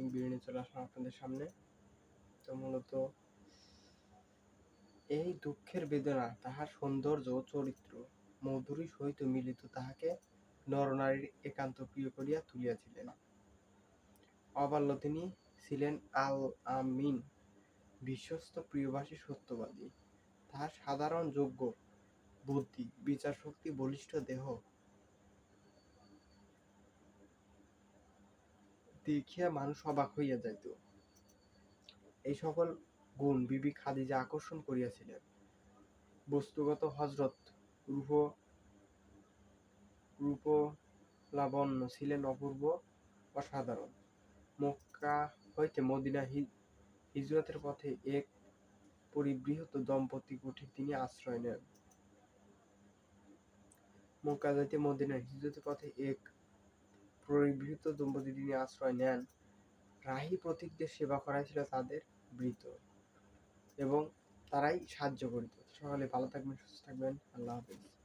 Video নিয়ে চলে আসলাম আপনাদের সামনে। তো মূলত এই দুঃখের বেদনা তাহার সৌন্দর্য ও চরিত্র মধুরী সহিত মিলিত তাহাকে নরনারীর একান্ত প্রিয় করিয়া তুলিয়াছিলেন। অবাল্য তিনি ছিলেন আল আমিন, বিশ্বস্ত, প্রিয়ভাষী, সত্যবাদী। তাহার সাধারণ যোগ্য বুদ্ধি, বিচারশক্তি, বলিষ্ঠ দেহ দেখিয়া মানুষ অবাক হইয়া যাইত। এই সকল গুণ বিবি খাদিজা আকর্ষণ করিয়াছিলেন। বস্তুগত হযরত রূপলাবণ্য ছিলেন অপূর্ব, অসাধারণ। মক্কা হইতে মদীনা হিজরতের পথে এক পরিবৃহৎ দম্পতি কুটির তিনি আশ্রয় নেন। মক্কা হইতে মদীনার হিজরতের পথে এক পরিবৃহৎ দম্পতি তিনি আশ্রয় নেন। রাহী পথিকদের সেবা করাই ছিল তাদের বৃত্ত এবং তারাই সাহায্য করিত। সকলে ভালো থাকবেন, সুস্থ থাকবেন। আল্লাহ হাফেজ।